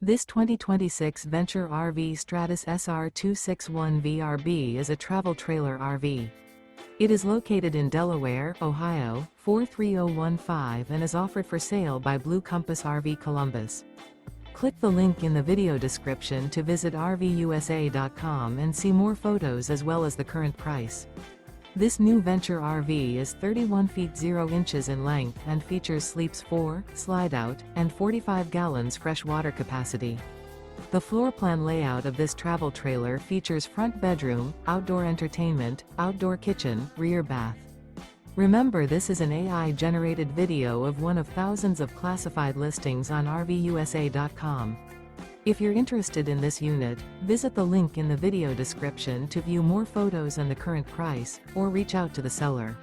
This 2026 Venture RV Stratus SR261VRB is a travel trailer RV. It is located in Delaware, Ohio, 43015 and is offered for sale by Blue Compass RV Columbus. Click the link in the video description to visit RVUSA.com and see more photos as well as the current price. This new Venture RV is 31 feet 0 inches in length and features sleeps 4, Slideout, and 45 gallons fresh water capacity. The floor plan layout of this travel trailer features front bedroom, outdoor entertainment, outdoor kitchen, rear bath. Remember, this is an AI-generated video of one of thousands of classified listings on RVUSA.com. If you're interested in this unit, visit the link in the video description to view more photos and the current price, or reach out to the seller.